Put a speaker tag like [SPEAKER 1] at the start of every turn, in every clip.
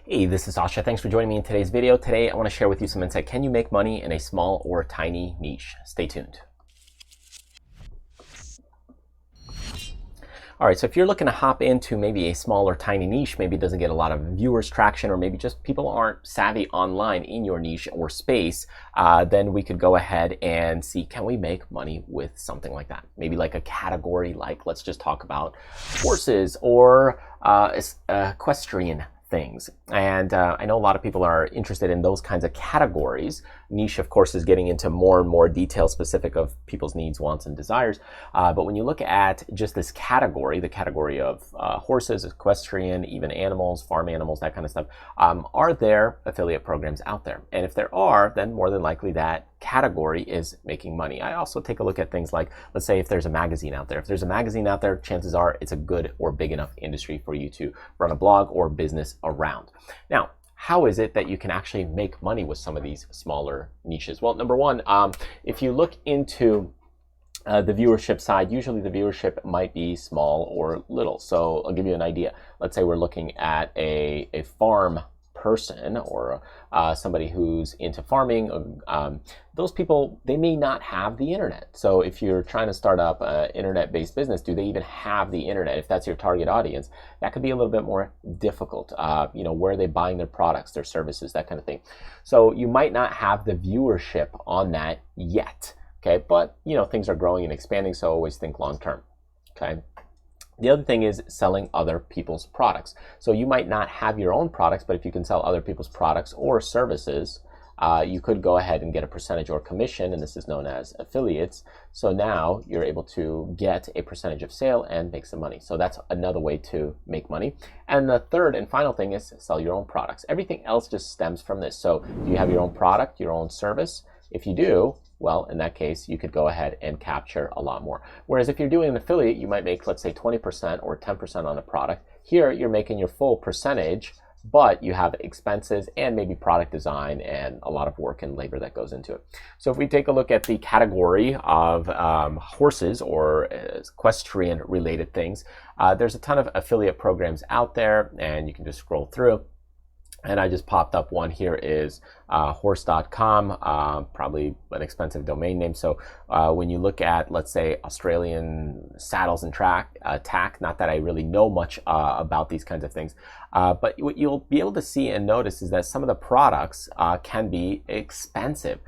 [SPEAKER 1] Hey, this is Sasha. Thanks for joining me in today's video. Today, I want to share with you some insight. Can you make money in a small or tiny niche? Stay tuned. All right, so if you're looking to hop into maybe a small or tiny niche, maybe it doesn't get a lot of viewers traction, or maybe just people aren't savvy online in your niche or space, then we could go ahead and see, can we make money with something like that? Maybe like a category, like let's just talk about horses or equestrian things. And I know a lot of people are interested in those kinds of categories. Niche, of course, is getting into more and more detail specific of people's needs, wants, and desires. But when you look at just this category, the category of horses, equestrian, even animals, farm animals, that kind of stuff, are there affiliate programs out there? And if there are, then more than likely that category is making money. I also take a look at things like, let's say if there's a magazine out there. If there's a magazine out there, chances are it's a good or big enough industry for you to run a blog or business around. Now, how is it that you can actually make money with some of these smaller niches? Well, number one, if you look into the viewership side, usually the viewership might be small or little. So I'll give you an idea. Let's say we're looking at a farm person or somebody who's into farming. Those people, they may not have the internet. So if you're trying to start up an internet-based business, do they even have the internet? If that's your target audience, that could be a little bit more difficult. Where are they buying their products, their services, that kind of thing. So you might not have the viewership on that yet. Okay, but things are growing and expanding, so always think long term. Okay. The other thing is selling other people's products. So you might not have your own products, but if you can sell other people's products or services, you could go ahead and get a percentage or commission, and this is known as affiliates. So now you're able to get a percentage of sale and make some money. So that's another way to make money. And the third and final thing is sell your own products. Everything else just stems from this. So do you have your own product, your own service? If you do, well, in that case, you could go ahead and capture a lot more. Whereas if you're doing an affiliate, you might make, let's say, 20% or 10% on a product. Here, you're making your full percentage, but you have expenses and maybe product design and a lot of work and labor that goes into it. So if we take a look at the category of horses or equestrian related things, there's a ton of affiliate programs out there, and you can just scroll through. And I just popped up one here is horse.com, probably an expensive domain name. So when you look at, let's say, Australian saddles and tack, not that I really know much about these kinds of things, but what you'll be able to see and notice is that some of the products can be expensive.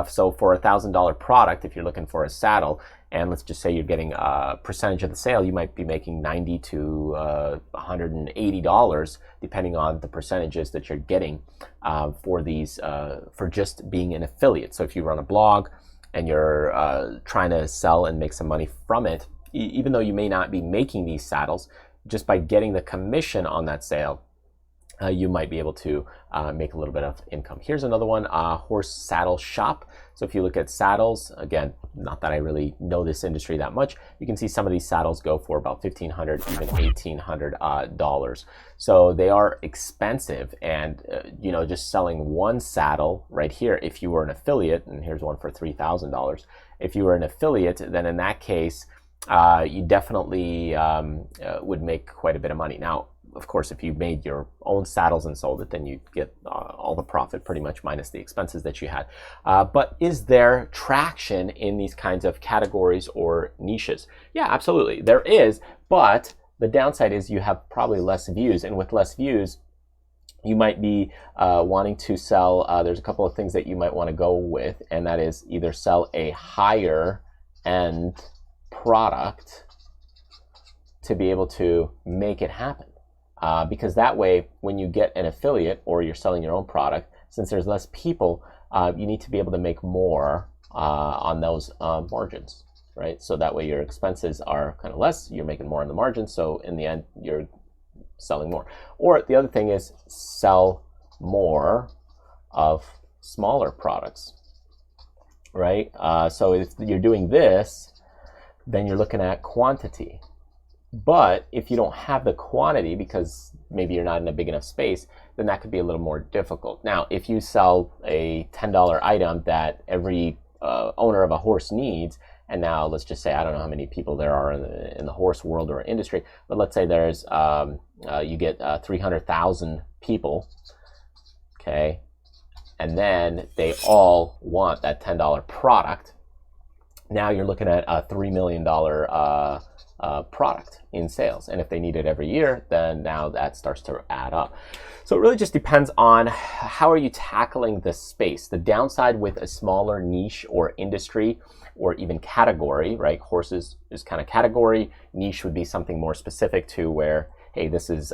[SPEAKER 1] So for a $1,000 product, if you're looking for a saddle, and let's just say you're getting a percentage of the sale, you might be making $90 to $180, depending on the percentages that you're getting for these, for just being an affiliate. So if you run a blog and you're trying to sell and make some money from it, even though you may not be making these saddles, just by getting the commission on that sale, you might be able to make a little bit of income. Here's another one, horse saddle shop. So if you look at saddles, again, not that I really know this industry that much, you can see some of these saddles go for about $1,500, even $1,800. So they are expensive, and just selling one saddle right here, if you were an affiliate, and here's one for $3,000. If you were an affiliate, then in that case, you definitely would make quite a bit of money. Now, of course, if you made your own saddles and sold it, then you'd get all the profit pretty much minus the expenses that you had. But is there traction in these kinds of categories or niches? Yeah, absolutely. There is, but the downside is you have probably less views, and with less views, you might be wanting to sell, there's a couple of things that you might want to go with, and that is either sell a higher end product to be able to make it happen. Because that way, when you get an affiliate or you're selling your own product, since there's less people, you need to be able to make more on those margins, right? So that way your expenses are kind of less, you're making more on the margin, so in the end, you're selling more. Or the other thing is sell more of smaller products, right? So if you're doing this, then you're looking at quantity. But if you don't have the quantity because maybe you're not in a big enough space, then that could be a little more difficult. Now, if you sell a $10 item that every owner of a horse needs, and now let's just say, I don't know how many people there are in the horse world or industry, but let's say there's you get 300,000 people, okay, and then they all want that $10 product. Now you're looking at a $3 million product in sales. And if they need it every year, then now that starts to add up. So it really just depends on how are you tackling the space. The downside with a smaller niche or industry or even category, right? Horses is kind of category. Niche would be something more specific to where, hey, this is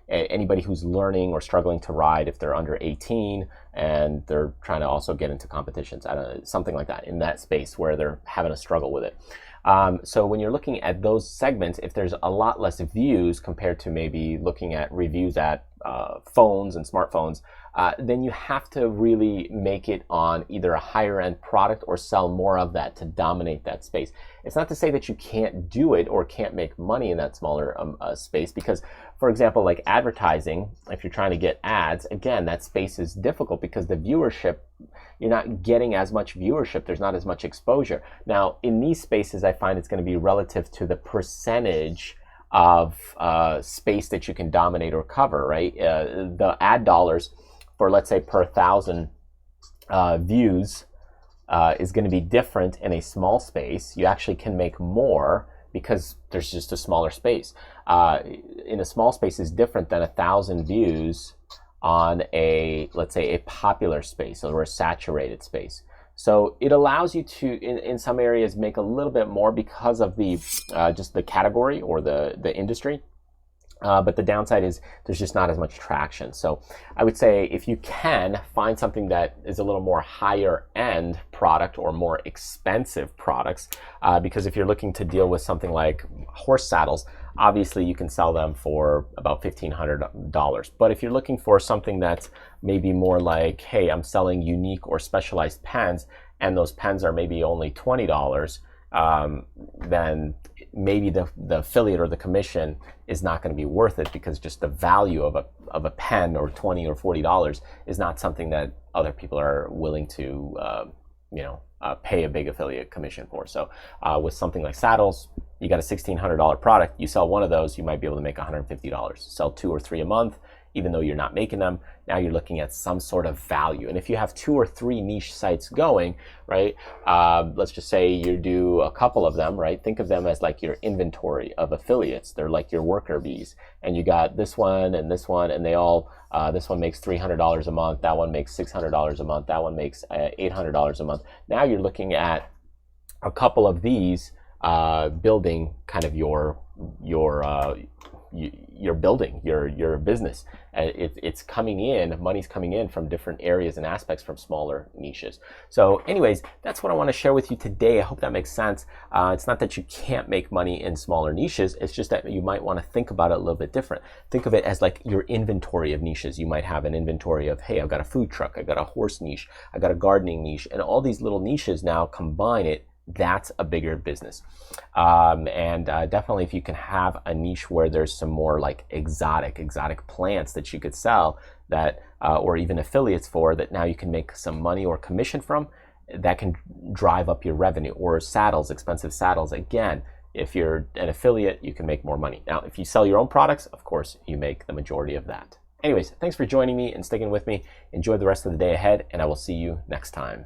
[SPEAKER 1] anybody who's learning or struggling to ride if they're under 18 and they're trying to also get into competitions, something like that in that space where they're having a struggle with it. So when you're looking at those segments, if there's a lot less views compared to maybe looking at reviews at phones and smartphones, then you have to really make it on either a higher end product or sell more of that to dominate that space. It's not to say that you can't do it or can't make money in that smaller space, because, for example, like advertising, if you're trying to get ads, again, that space is difficult because the viewership, you're not getting as much viewership. There's not as much exposure. Now, in these spaces, I find it's going to be relative to the percentage of space that you can dominate or cover, right? The ad dollars for, let's say, per 1,000 views is going to be different in a small space. You actually can make more because there's just a smaller space. In a small space is different than 1,000 views on a, let's say, a popular space or a saturated space. So it allows you to, in some areas, make a little bit more because of the just the category or the industry. But the downside is there's just not as much traction. So I would say if you can find something that is a little more higher end product or more expensive products, because if you're looking to deal with something like horse saddles, obviously you can sell them for about $1,500. But if you're looking for something that's maybe more like, hey, I'm selling unique or specialized pens, and those pens are maybe only $20, then maybe the affiliate or the commission is not going to be worth it, because just the value of a pen or $20 or $40 is not something that other people are willing to pay a big affiliate commission for. So with something like saddles, you got a $1,600 product, you sell one of those, you might be able to make $150. Sell 2 or 3 a month, even though you're not making them, now you're looking at some sort of value. And if you have 2 or 3 niche sites going, right, let's just say you do a couple of them, right, think of them as like your inventory of affiliates. They're like your worker bees. And you got this one, and they all, this one makes $300 a month, that one makes $600 a month, that one makes $800 a month. Now you're looking at a couple of these building kind of your building, your business. It's coming in, money's coming in from different areas and aspects from smaller niches. So anyways, that's what I want to share with you today. I hope that makes sense. It's not that you can't make money in smaller niches. It's just that you might want to think about it a little bit different. Think of it as like your inventory of niches. You might have an inventory of, hey, I've got a food truck, I got a horse niche, I got a gardening niche, and all these little niches now combine it. That's a bigger business. Definitely if you can have a niche where there's some more like exotic plants that you could sell, that or even affiliates for, that now you can make some money or commission from, that can drive up your revenue. Or saddles, expensive saddles, again, if you're an affiliate, you can make more money. Now if you sell your own products, of course you make the majority of that. Anyways, thanks for joining me and sticking with me. Enjoy the rest of the day ahead, and I will see you next time.